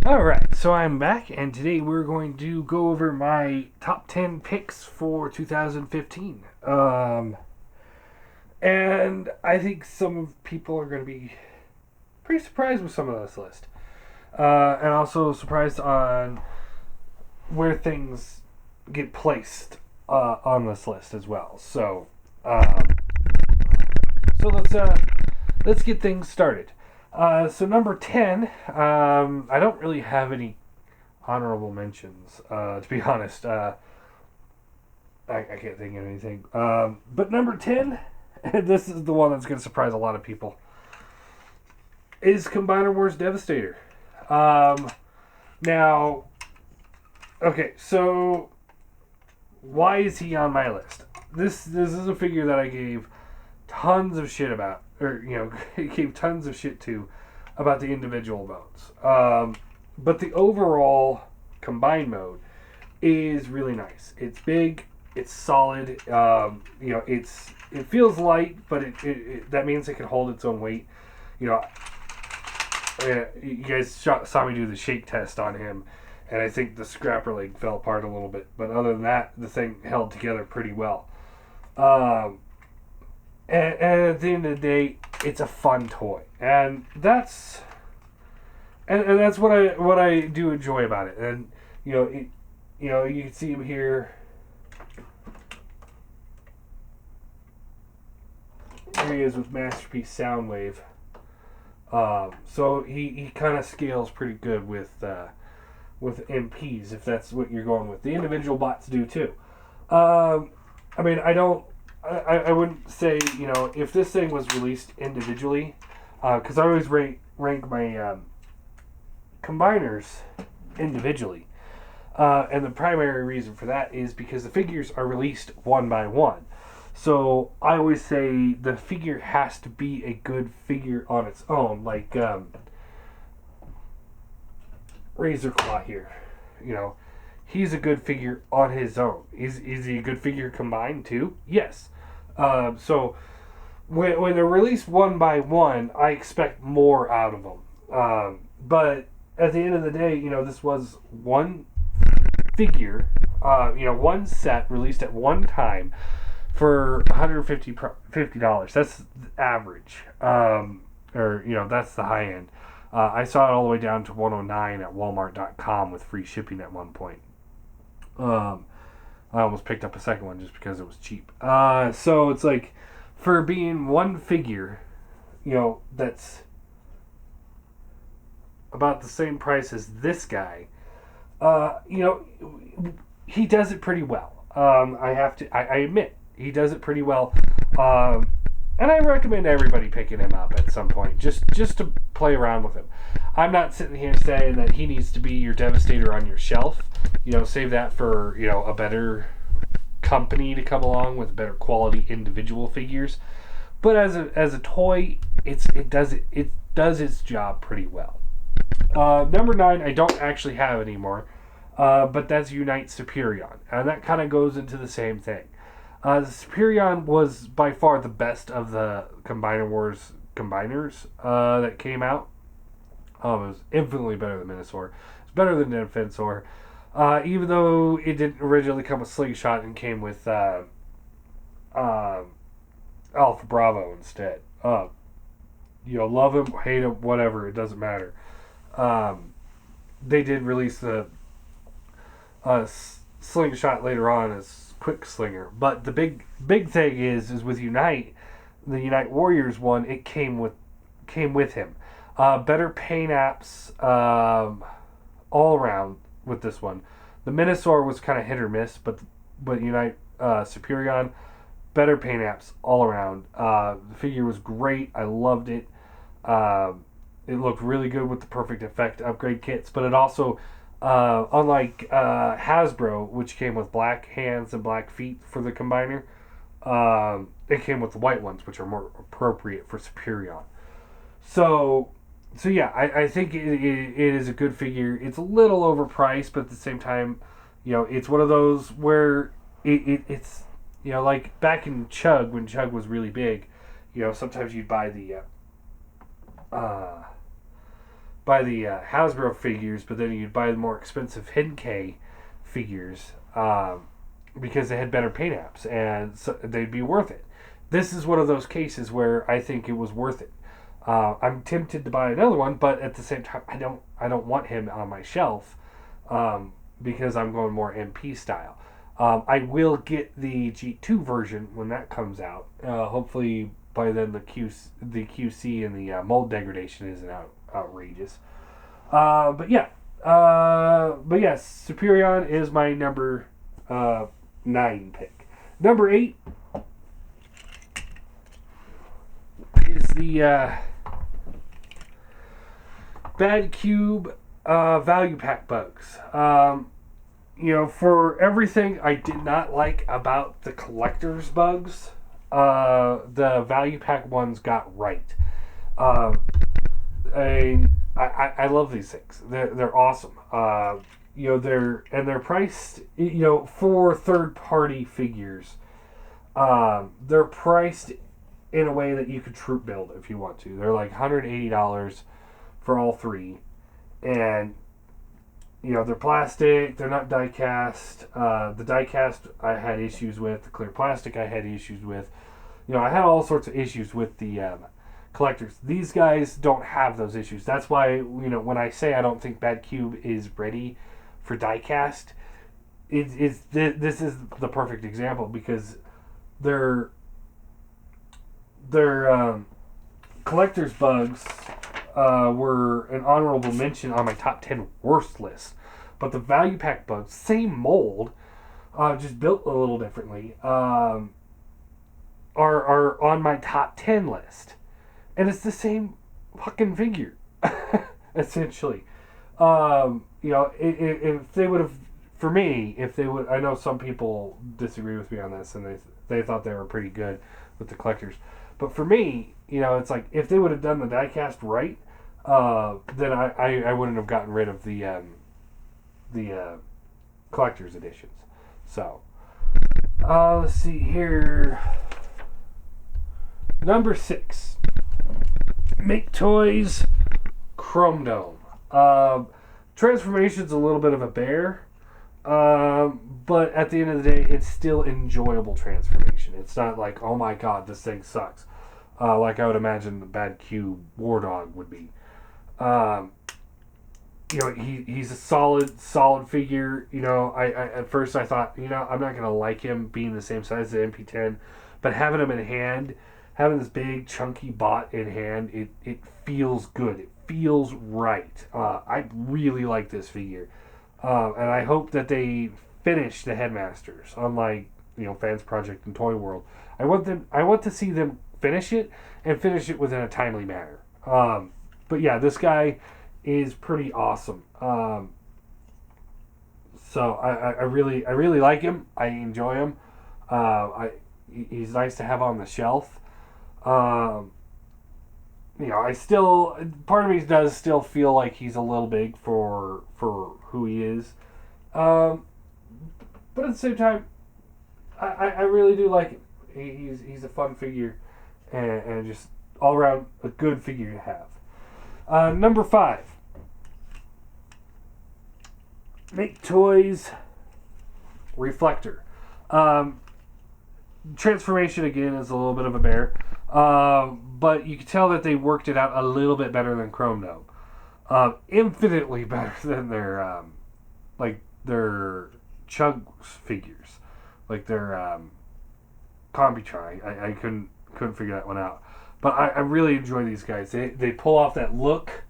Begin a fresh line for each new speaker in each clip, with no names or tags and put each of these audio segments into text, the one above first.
Alright, so I'm back, and today we're going to go over my top 10 picks for 2015. And I think some people are going to be pretty surprised with some of this list. And also surprised on where things get placed on this list as well. So let's get things started. So number 10, I don't really have any honorable mentions, to be honest. I can't think of anything. But number 10, and this is the one that's going to surprise a lot of people, is Combiner Wars Devastator. Now, okay, so why is he on my list? This is a figure that I gave tons of shit about, or gave tons of shit to about the individual modes. But the overall combined mode is really nice. It's big, it's solid. It feels light, but that means it can hold its own weight. You guys saw me do the shake test on him, and I think the scrapper leg fell apart a little bit. But other than that, the thing held together pretty well. And at the end of the day, it's a fun toy, and that's what I do enjoy about it. And you can see him here. Here he is with Masterpiece Soundwave. So he kind of scales pretty good with MPs, if that's what you're going with. The individual bots do too. I wouldn't say, if this thing was released individually, because I always rank my combiners individually. And the primary reason for that is because the figures are released one by one. So I always say the figure has to be a good figure on its own, like Razor Claw here. He's a good figure on his own. Is he a good figure combined too? Yes. So when they're released one by one, I expect more out of them. But at the end of the day, this was one figure, one set released at one time for $150. That's average. That's the high end. I saw it all the way down to $109 at Walmart.com with free shipping at one point. I almost picked up a second one just because it was cheap. So it's like, for being one figure, that's about the same price as this guy, he does it pretty well. I admit, he does it pretty well. And I recommend everybody picking him up at some point, just to play around with him. I'm not sitting here saying that he needs to be your Devastator on your shelf. Save that for a better company to come along with better quality individual figures. But as a toy, it does its job pretty well. Number 9, I don't actually have anymore, but that's Unite Superion, and that kind of goes into the same thing. The Superion was by far the best of the Combiner Wars combiners that came out. It was infinitely better than Minosaur. It's better than Defensor. Even though it didn't originally come with Slingshot and came with Alpha Bravo instead. Love him, hate him, whatever, it doesn't matter. They did release the Slingshot later on as Quick Slinger, but the big thing is with Unite, the Unite Warriors one, it came with him. Better paint apps all around with this one. The Minosaur was kind of hit or miss, but Unite Superion, better paint apps all around. The figure was great. I loved it. It looked really good with the Perfect Effect upgrade kits, but it also, unlike Hasbro, which came with black hands and black feet for the combiner, it came with the white ones, which are more appropriate for Superion. So yeah, I think it is a good figure. It's a little overpriced, but at the same time, it's one of those where it's like back in Chug, when Chug was really big, sometimes you'd buy the Hasbro figures, but then you'd buy the more expensive Henkei figures because they had better paint apps, and so they'd be worth it. This is one of those cases where I think it was worth it. I'm tempted to buy another one, but at the same time, I don't want him on my shelf because I'm going more MP style. I will get the G2 version when that comes out. Hopefully by then the QC and the mold degradation isn't outrageous. But yeah, Superion is my number 9 pick. Number 8 is the Bad Cube value pack bugs. For everything I did not like about the collector's bugs, the value pack ones got right. I love these things. They're awesome. They're priced. For third party figures, they're priced in a way that you could troop build if you want to. They're like $180 for all three, and they're plastic. They're not die cast. The die cast I had issues with. The clear plastic I had issues with. I had all sorts of issues with the collectors. These guys don't have those issues. That's why when I say I don't think Bad Cube is ready for die cast, this is the perfect example because they're collector's bugs were an honorable mention on my top 10 worst list. But the value pack bugs, same mold, just built a little differently, are on my top 10 list. And it's the same fucking figure, essentially. If they would have, for me, I know some people disagree with me on this and they thought they were pretty good with the collectors. But for me, it's like if they would have done the diecast right, then I wouldn't have gotten rid of the collector's editions. So, let's see here. Number 6. Make Toys Chromedome. Transformation's a little bit of a bear. But at the end of the day, it's still enjoyable transformation. It's not like, oh my god, this thing sucks. Like I would imagine the Bad Cube War Dog would be. He's a solid figure. I at first I thought, I'm not gonna like him being the same size as the MP10, but having him in hand, having this big chunky bot in hand, it feels good. It feels right. I really like this figure, and I hope that they finish the Headmasters, unlike Fans Project and Toy World. I want to see them finish it and finish it within a timely manner. But yeah, this guy is pretty awesome. So I really like him. I enjoy him. He's nice to have on the shelf. I still, part of me does still feel like he's a little big for who he is. But at the same time, I really do like him. He's a fun figure and just all around a good figure to have. Number 5. Make Toys Reflector. Transformation again is a little bit of a bear, but you can tell that they worked it out a little bit better than Chromedome. Infinitely better than their Chugs figures, like their Combitron. I couldn't figure that one out, but I really enjoy these guys. They pull off that look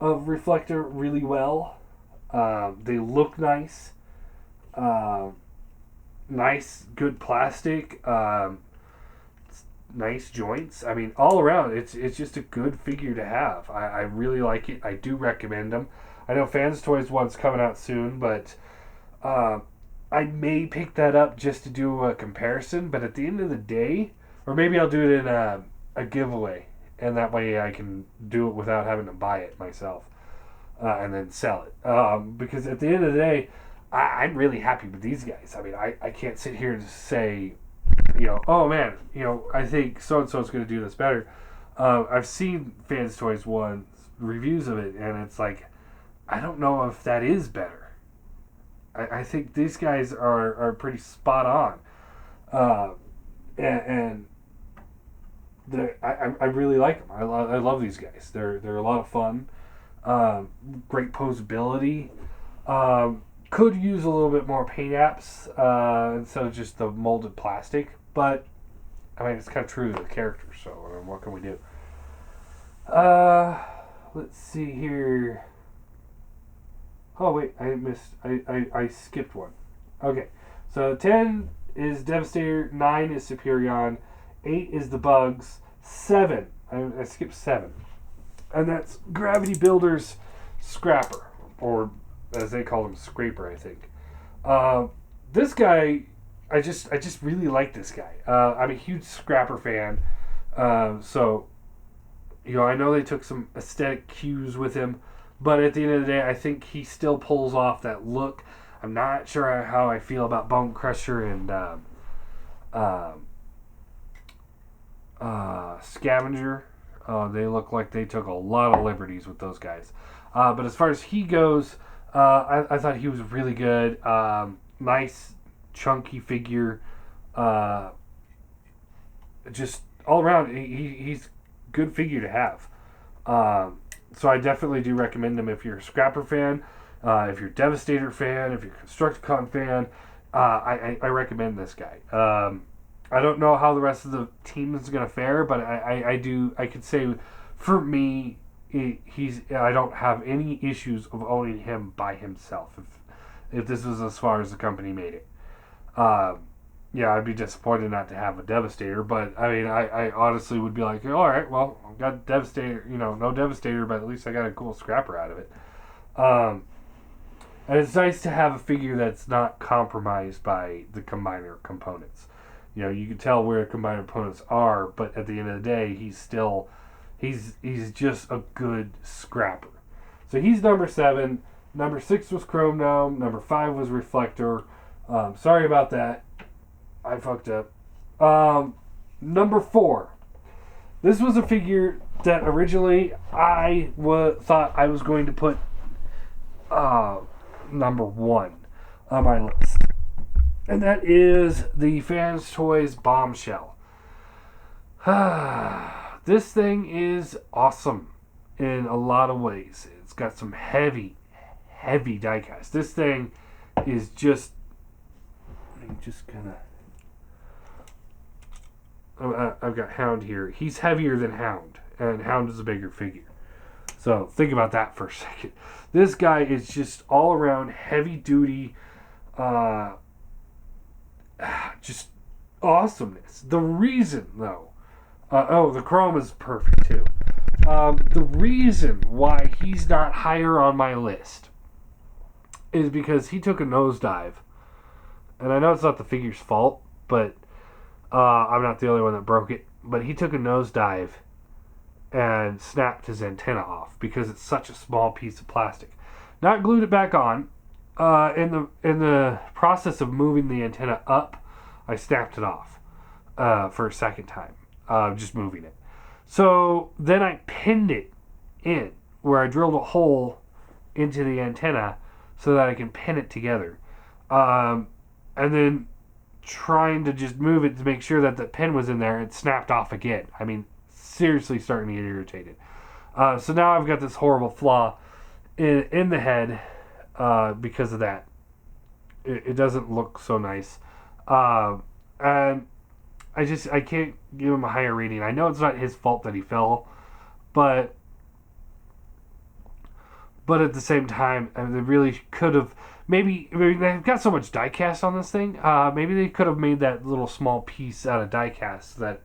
of Reflector really well. They look nice. Nice, good plastic. Nice joints. I mean, all around, it's just a good figure to have. I really like it. I do recommend them. I know Fans Toys one's coming out soon, but I may pick that up just to do a comparison. But at the end of the day, or maybe I'll do it in a giveaway, and that way I can do it without having to buy it myself and then sell it. Because at the end of the day, I'm really happy with these guys. I mean, I can't sit here and say, oh man, I think so-and-so is going to do this better. I've seen Fans Toys ones reviews of it, and it's like, I don't know if that is better. I think these guys are pretty spot on, and I really like them. I love these guys. They're a lot of fun. Great posability. Could use a little bit more paint apps instead of just the molded plastic, but I mean it's kind of true to the character. So I mean, what can we do? Let's see here. Oh wait, I skipped one. Okay, so 10 is Devastator, 9 is Superion, 8 is the Bugs, 7 I skipped 7, and that's Gravity Builder's Scrapper, or as they call him, Scraper, I think. This guy, I just really like this guy. I'm a huge Scrapper fan, so I know they took some aesthetic cues with him. But at the end of the day, I think he still pulls off that look. I'm not sure how I feel about Bone Crusher and Scavenger. They look like they took a lot of liberties with those guys. But as far as he goes, I thought he was really good. Nice, chunky figure. Just all around, he's good figure to have. So I definitely do recommend him if you're a Scrapper fan, if you're a Devastator fan, if you're a Constructicon fan. I recommend this guy. I don't know how the rest of the team is going to fare, but I could say for me, I don't have any issues of owning him by himself if this was as far as the company made it. Yeah, I'd be disappointed not to have a Devastator, but I mean, I honestly would be like, all right, well, I've got Devastator, no Devastator, but at least I got a cool Scrapper out of it. And it's nice to have a figure that's not compromised by the Combiner components. You can tell where Combiner components are, but at the end of the day, he's just a good Scrapper. So he's number 7. Number 6 was Chromedome. Number 5 was Reflector. Sorry about that. I fucked up. Number 4. This was a figure that originally I thought I was going to put number 1 on my list. And that is the Fans Toys Bombshell. This thing is awesome in a lot of ways. It's got some heavy diecast. This thing is just... I'm just gonna... I've got Hound here. He's heavier than Hound, and Hound is a bigger figure. So think about that for a second. This guy is just all around heavy duty, just awesomeness. The reason, though, the chrome is perfect too. The reason why he's not higher on my list is because he took a nosedive, and I know it's not the figure's fault, but I'm not the only one that broke it, but he took a nosedive and snapped his antenna off because it's such a small piece of plastic. Not glued it back on. In the process of moving the antenna up, I snapped it off for a second time, just moving it. So then I pinned it in where I drilled a hole into the antenna so that I can pin it together. And then trying to just move it to make sure that the pin was in there, it snapped off again. I mean, seriously starting to get irritated. So now I've got this horrible flaw in the head because of that. It doesn't look so nice. And I can't give him a higher rating. I know it's not his fault that he fell, but at the same time, they really could have... Maybe they've got so much die-cast on this thing. Maybe they could have made that little small piece out of die-cast that,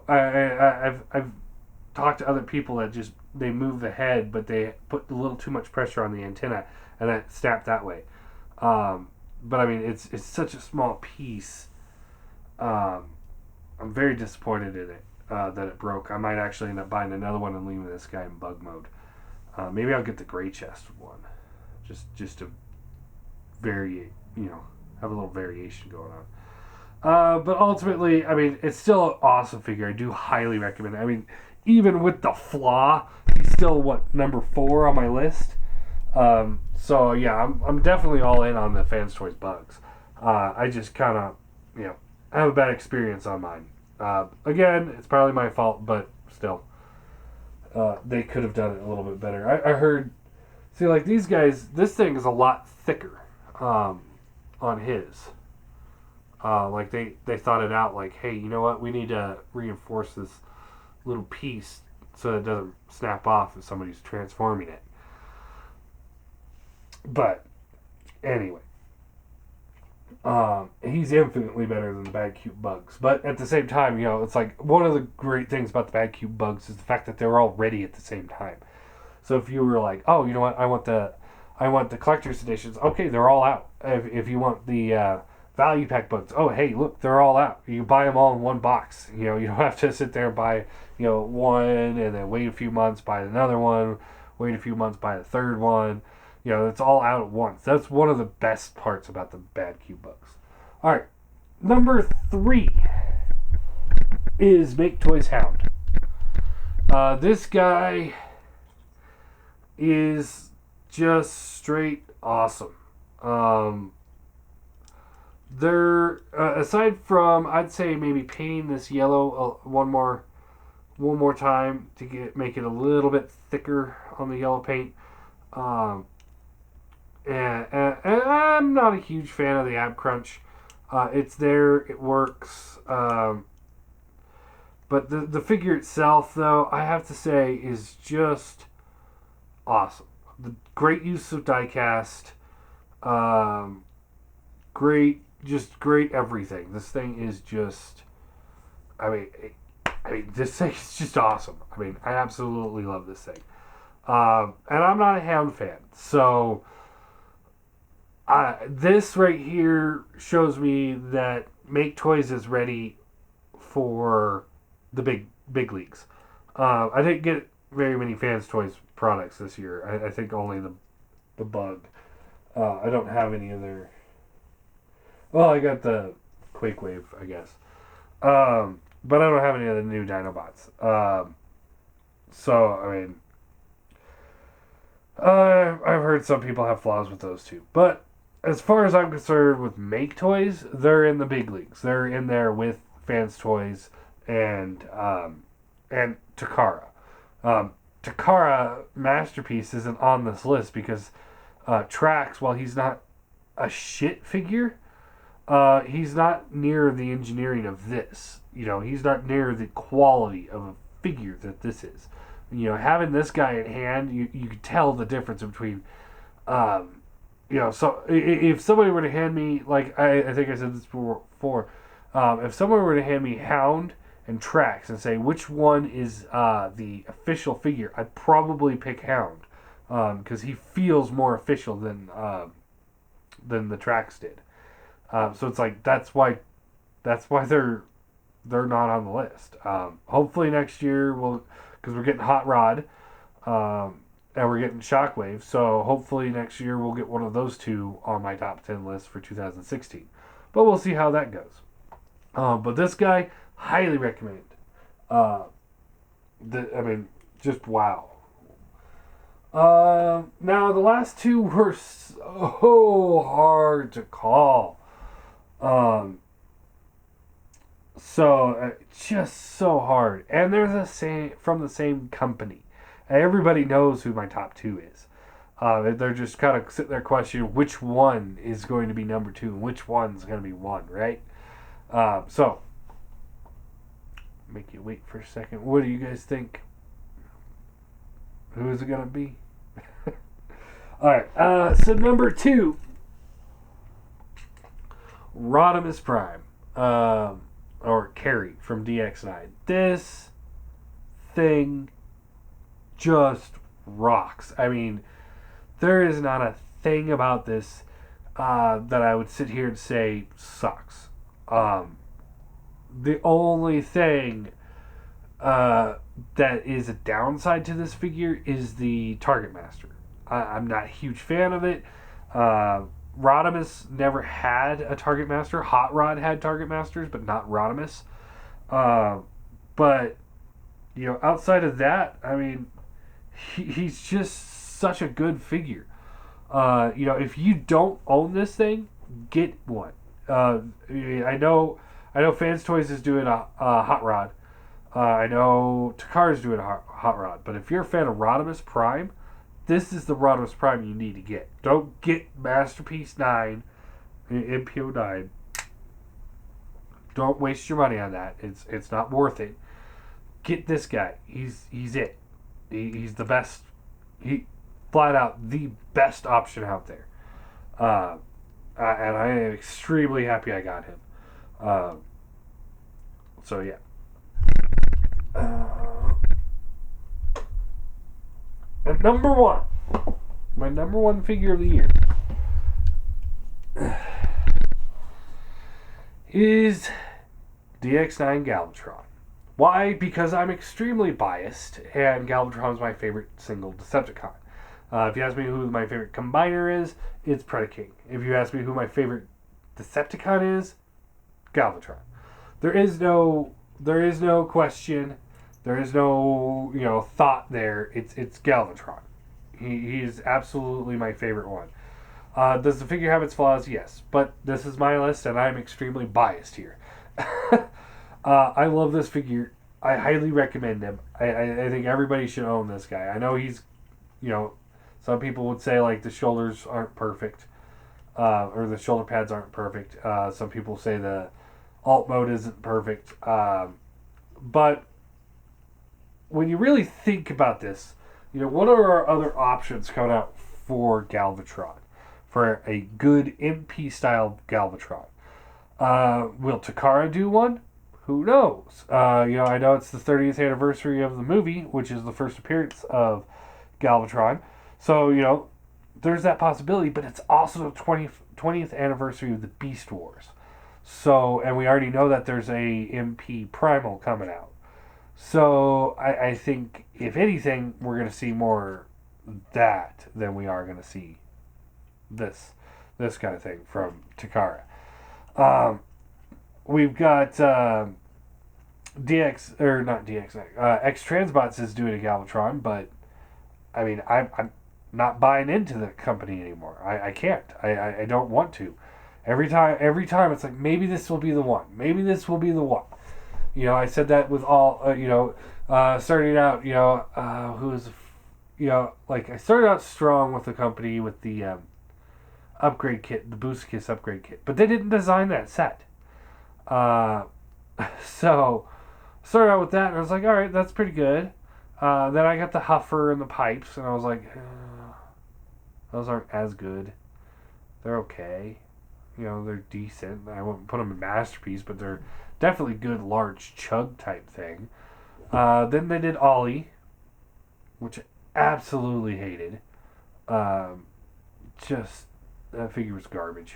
I've talked to other people that just, they move the head, but they put a little too much pressure on the antenna, and that snapped that way. But I mean, it's such a small piece. I'm very disappointed in it, that it broke. I might actually end up buying another one and leaving this guy in bug mode. Maybe I'll get the gray chest one, just to vary, have a little variation going on. But ultimately, I mean, it's still an awesome figure. I do highly recommend it. I mean, even with the flaw, he's still, number 4 on my list. So, yeah, I'm definitely all in on the Fans Toys bugs. I just kind of, I have a bad experience on mine. Again, it's probably my fault, but still, they could have done it a little bit better. I heard, see, like these guys, this thing is a lot thicker on his. Like they thought it out, like, hey, you know what? We need to reinforce this little piece so that it doesn't snap off if somebody's transforming it. But anyway, he's infinitely better than the Bad Cube bugs. But at the same time, it's like one of the great things about the Bad Cube bugs is the fact that they're all ready at the same time. So if you were like, oh, you know what, I want the collector's editions. Okay, they're all out. If you want the value pack bugs, oh, hey, look, they're all out. You buy them all in one box. You don't have to sit there and buy one and then wait a few months, buy another one, wait a few months, buy the third one. It's all out at once. That's one of the best parts about the Bad Cube bugs. All right, number 3 is Make Toys Hound. This guy is just straight awesome. They're aside from, I'd say, maybe painting this yellow one more time to make it a little bit thicker on the yellow paint. And I'm not a huge fan of the ab crunch. It's there, it works. But the figure itself, though, I have to say, is just awesome. The great use of diecast. Great everything. This thing is just, I mean, this thing is just awesome. I mean, I absolutely love this thing. And I'm not a Hound fan, so this right here shows me that Make Toys is ready for the big leagues. I didn't get very many Fans Toys products this year. I think only the bug. I don't have any other. Well, I got the Quake Wave, I guess. But I don't have any other new Dinobots. So, I mean, I've heard some people have flaws with those too. But as far as I'm concerned with Make Toys, they're in the big leagues. They're in there with Fans Toys and Takara. Takara Masterpiece isn't on this list because Trax, while he's not a shit figure, he's not near the engineering of this. He's not near the quality of a figure that this is. Having this guy in hand, you can tell the difference between, so if somebody were to hand me, like, I think I said this before, if someone were to hand me Hound and Trax and say which one is the official figure, I'd probably pick Hound, because he feels more official than the Trax did. So it's like that's why they're not on the list. Hopefully next year because we're getting Hot Rod, and we're getting Shockwave. So hopefully next year we'll get one of those two on my top 10 list for 2016. But we'll see how that goes. But this guy, highly recommend. Just wow. Now the last two were so hard to call. Just so hard, and they're from the same company. Everybody knows who my top 2 is. They're just kind of sitting there questioning which one is going to be number 2 and which one's going to be 1, right? So make you wait for a second. What do you guys think? Who is it going to be? All right. So number 2, Rodimus Prime, or Carry from DX9. This thing just rocks. I mean, there is not a thing about this that I would sit here and say sucks. The only thing that is a downside to this figure is the Target Master. I'm not a huge fan of it. Rodimus never had a Target Master. Hot Rod had Target Masters, but not Rodimus. But outside of that, I mean, he's just such a good figure. If you don't own this thing, get one. I know Fans Toys is doing a hot rod. I know Takara's doing a hot rod. But if you're a fan of Rodimus Prime, this is the Rodimus Prime you need to get. Don't get Masterpiece 9, MPO 9. Don't waste your money on that. It's not worth it. Get this guy. He's it. He's the best. He flat out the best option out there. And I am extremely happy I got him. So yeah. And number one, my number one figure of the year is DX9 Galvatron. Why? Because I'm extremely biased, and Galvatron is my favorite single Decepticon. If you ask me who my favorite combiner is, it's Predaking. If you ask me who my favorite Decepticon is, Galvatron. There is no question. There is no thought there. It's Galvatron. He's absolutely my favorite one. Does the figure have its flaws? Yes, but this is my list, and I'm extremely biased here. I love this figure. I highly recommend him. I think everybody should own this guy. I know he's, some people would say like the shoulders aren't perfect, or the shoulder pads aren't perfect. Some people say the alt mode isn't perfect. But when you really think about this, what are our other options coming out for Galvatron? For a good MP style Galvatron. Will Takara do one? Who knows? I know it's the 30th anniversary of the movie, which is the first appearance of Galvatron. So, there's that possibility, but it's also the 20th anniversary of the Beast Wars. So, and we already know that there's a MP Primal coming out. So, I think, if anything, we're going to see more that than we are going to see this kind of thing from Takara. We've got X-Transbots is doing a Galvatron, but I mean, I'm not buying into the company anymore. I can't. I don't want to. Every time it's like, maybe this will be the one. Maybe this will be the one. I said that with all, starting out, I started out strong with the company with the upgrade kit, the Boost Kiss upgrade kit. But they didn't design that set. So, started out with that, and I was like, alright, that's pretty good. Then I got the Huffer and the Pipes, and I was like, those aren't as good. They're okay. They're decent. I wouldn't put them in Masterpiece, but they're definitely good, large chug type thing. Then they did Ollie, which I absolutely hated. Just, that figure was garbage.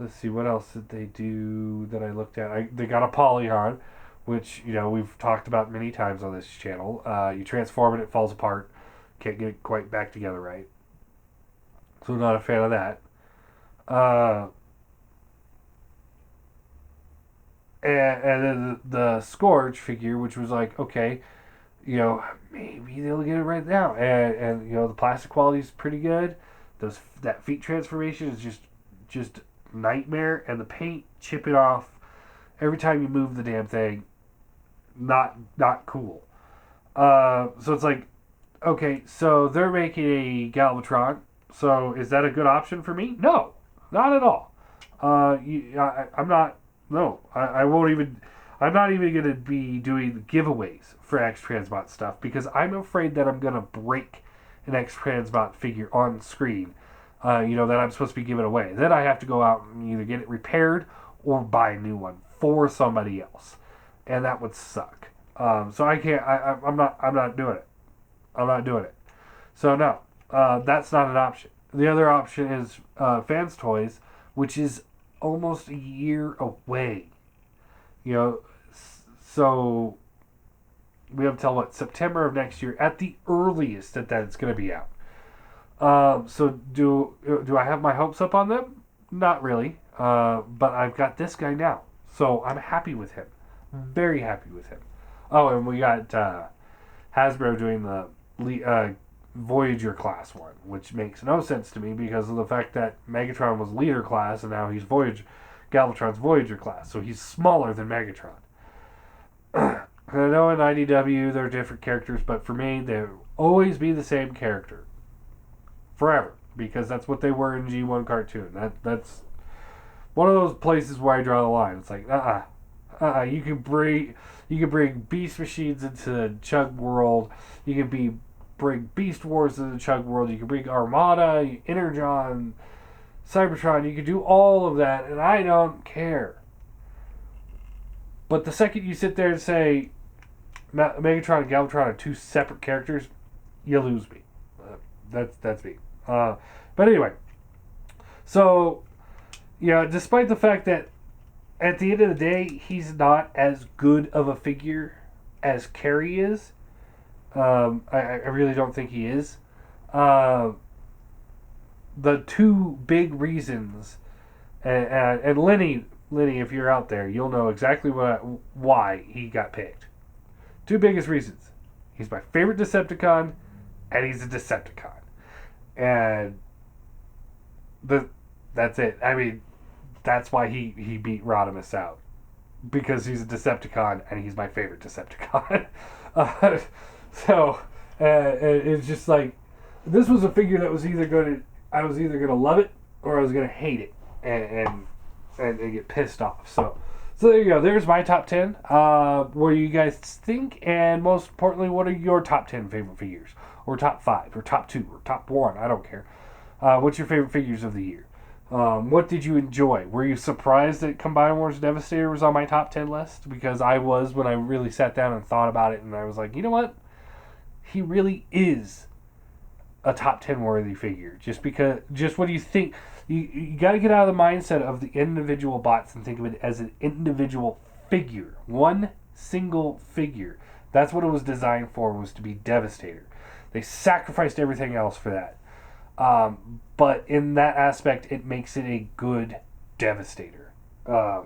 Let's see, what else did they do that I looked at? They got a Polyon, which, we've talked about many times on this channel. You transform it, it falls apart. Can't get it quite back together right. So not a fan of that. And then the Scourge figure, which was like, okay, maybe they'll get it right now. And the plastic quality is pretty good. That feet transformation is just nightmare, and the paint chipping off every time you move the damn thing. Not cool. So it's like, okay, so they're making a Galvatron. So is that a good option for me? No, not at all. I'm not. No, I won't even. I'm not even going to be doing giveaways for X-Transbot stuff because I'm afraid that I'm going to break an X-Transbot figure on screen. That I'm supposed to be giving away. Then I have to go out and either get it repaired or buy a new one for somebody else, and that would suck. So I can't. I'm not doing it. I'm not doing it. So no, that's not an option. The other option is Fans Toys, which is almost a year away. So we have till September of next year at the earliest that it's going to be out. So do I have my hopes up on them? Not really. But I've got this guy now, so I'm happy with him. Very happy with him. Oh, and we got Hasbro doing the Voyager class one, which makes no sense to me because of the fact that Megatron was leader class and now he's Galvatron's Voyager class, so he's smaller than Megatron. I know in IDW they're different characters, but for me they'll always be the same character forever because that's what they were in G1 cartoon. That's one of those places where I draw the line. It's like you can bring Beast Machines into the Chug world. You can bring Beast Wars into the Chug world. You can bring Armada, Energon, Cybertron. You can do all of that, and I don't care. But the second you sit there and say Megatron and Galvatron are two separate characters, you lose me. That's me. But anyway, so yeah, despite the fact that at the end of the day he's not as good of a figure as Carry is, I really don't think he is. The two big reasons, and Lenny, if you're out there, you'll know exactly why he got picked. Two biggest reasons. He's my favorite Decepticon, and he's a Decepticon. And that's it. I mean, that's why he beat Rodimus out. Because he's a Decepticon, and he's my favorite Decepticon. It's just like, this was a figure that was I was either gonna love it, or I was gonna hate it. And get pissed off. So there you go. There's my top 10. What do you guys think? And most importantly, what are your top 10 favorite figures? Or top 5, or top 2, or top 1? I don't care. What's your favorite figures of the year? What did you enjoy? Were you surprised that Combine Wars Devastator was on my top 10 list? Because I was when I really sat down and thought about it, and I was like, you know what? He really is a top 10 worthy figure. Just what do you think? You got to get out of the mindset of the individual bots and think of it as an individual figure. One single figure. That's what it was designed for, was to be Devastator. They sacrificed everything else for that. But in that aspect, it makes it a good Devastator. Not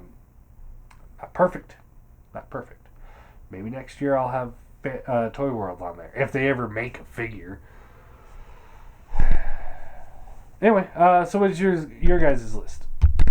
perfect. Not perfect. Maybe next year I'll have Toy World on there. If they ever make a figure. Anyway, so what is your guys' list?